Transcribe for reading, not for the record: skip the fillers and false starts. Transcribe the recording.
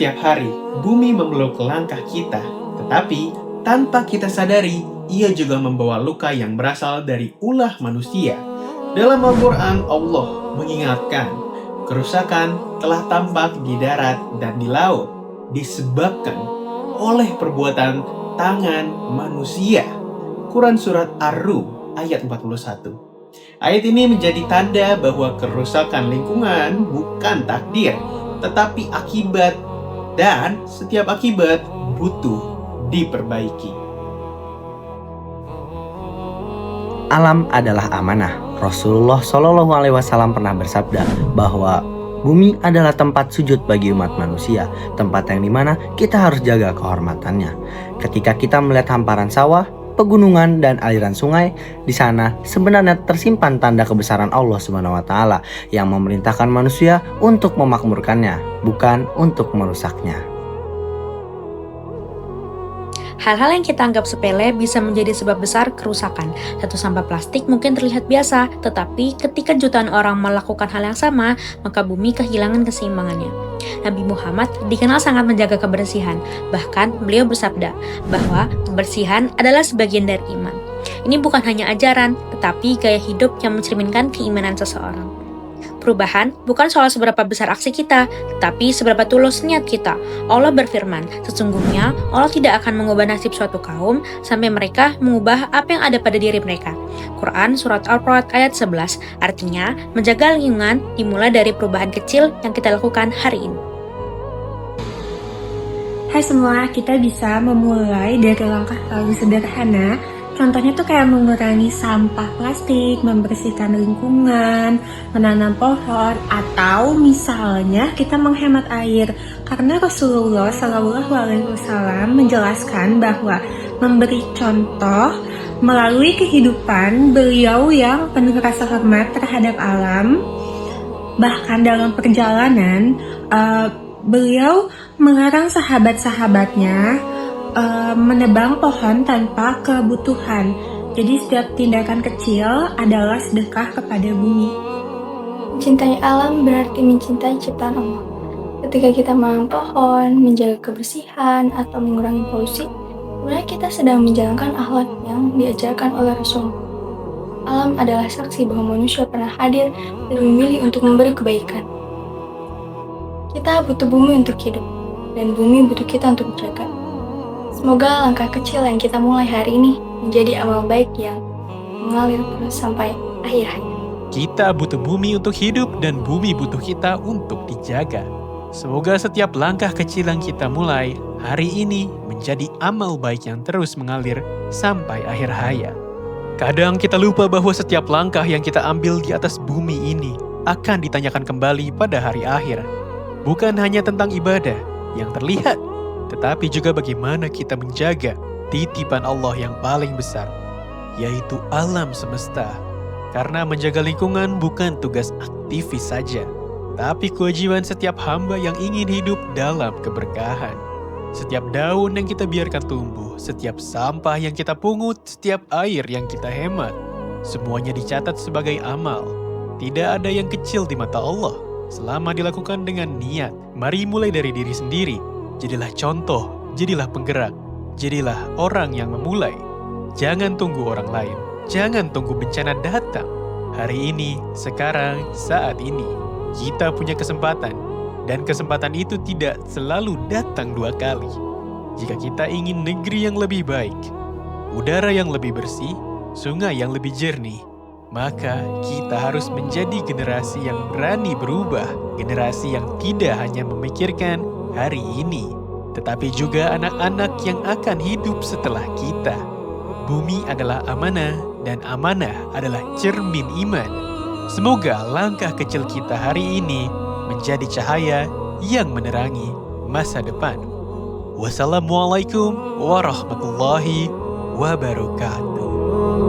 Setiap hari, bumi memeluk langkah kita, tetapi tanpa kita sadari, ia juga membawa luka yang berasal dari ulah manusia. Dalam Al-Quran, Allah mengingatkan, kerusakan telah tampak di darat dan di laut, disebabkan oleh perbuatan tangan manusia. Quran Surat Ar-Rum ayat 41. Ayat ini menjadi tanda bahwa kerusakan lingkungan bukan takdir, tetapi akibat, dan setiap akibat butuh diperbaiki. Alam adalah amanah. Rasulullah Shallallahu Alaihi Wasallam pernah bersabda bahwa bumi adalah tempat sujud bagi umat manusia, tempat yang dimana kita harus jaga kehormatannya. Ketika kita melihat hamparan sawah, pegunungan dan aliran sungai, di sana sebenarnya tersimpan tanda kebesaran Allah Subhanahu wa taala yang memerintahkan manusia untuk memakmurkannya, bukan untuk merusaknya. Hal-hal yang kita anggap sepele bisa menjadi sebab besar kerusakan. Satu sampah plastik mungkin terlihat biasa, tetapi ketika jutaan orang melakukan hal yang sama, maka bumi kehilangan keseimbangannya. Nabi Muhammad dikenal sangat menjaga kebersihan. Bahkan beliau bersabda bahwa kebersihan adalah sebagian dari iman. Ini bukan hanya ajaran, tetapi gaya hidup yang mencerminkan keimanan seseorang. Perubahan bukan soal seberapa besar aksi kita, tetapi seberapa tulus niat kita. Allah berfirman, sesungguhnya Allah tidak akan mengubah nasib suatu kaum sampai mereka mengubah apa yang ada pada diri mereka. Quran Surat Al-Ra'd ayat 11, artinya menjaga lingkungan dimulai dari perubahan kecil yang kita lakukan hari ini. Hai semua, kita bisa memulai dari langkah paling sederhana. Contohnya tuh kayak mengurangi sampah plastik, membersihkan lingkungan, menanam pohon, atau misalnya kita menghemat air. Karena Rasulullah Shallallahu Alaihi Wasallam menjelaskan bahwa memberi contoh melalui kehidupan beliau yang penuh rasa hormat terhadap alam. Bahkan dalam perjalanan, beliau melarang sahabat-sahabatnya menebang pohon tanpa kebutuhan. Jadi setiap tindakan kecil adalah sedekah kepada bumi. Mencintai alam berarti mencintai ciptaan Allah. Ketika kita menanam pohon, menjaga kebersihan, atau mengurangi polusi, sebenarnya kita sedang menjalankan akhlak yang diajarkan oleh Rasul. Alam adalah saksi bahwa manusia pernah hadir dan memilih untuk memberi kebaikan. Kita butuh bumi untuk hidup, dan bumi butuh kita untuk menjaga. Semoga langkah kecil yang kita mulai hari ini menjadi amal baik yang mengalir terus sampai akhir hayat. Kita butuh bumi untuk hidup dan bumi butuh kita untuk dijaga. Semoga setiap langkah kecil yang kita mulai hari ini menjadi amal baik yang terus mengalir sampai akhir hayat. Kadang kita lupa bahwa setiap langkah yang kita ambil di atas bumi ini akan ditanyakan kembali pada hari akhir. Bukan hanya tentang ibadah yang terlihat, tetapi juga bagaimana kita menjaga titipan Allah yang paling besar, yaitu alam semesta. Karena menjaga lingkungan bukan tugas aktivis saja, tapi kewajiban setiap hamba yang ingin hidup dalam keberkahan. Setiap daun yang kita biarkan tumbuh, setiap sampah yang kita pungut, setiap air yang kita hemat, semuanya dicatat sebagai amal. Tidak ada yang kecil di mata Allah, selama dilakukan dengan niat. Mari mulai dari diri sendiri. Jadilah contoh, jadilah penggerak, jadilah orang yang memulai. Jangan tunggu orang lain, jangan tunggu bencana datang. Hari ini, sekarang, saat ini, kita punya kesempatan. Dan kesempatan itu tidak selalu datang 2 kali. Jika kita ingin negeri yang lebih baik, udara yang lebih bersih, sungai yang lebih jernih, maka kita harus menjadi generasi yang berani berubah. Generasi yang tidak hanya memikirkan hari ini, tetapi juga anak-anak yang akan hidup setelah kita. Bumi adalah amanah, dan amanah adalah cermin iman. Semoga langkah kecil kita hari ini menjadi cahaya yang menerangi masa depan. Wassalamualaikum warahmatullahi wabarakatuh.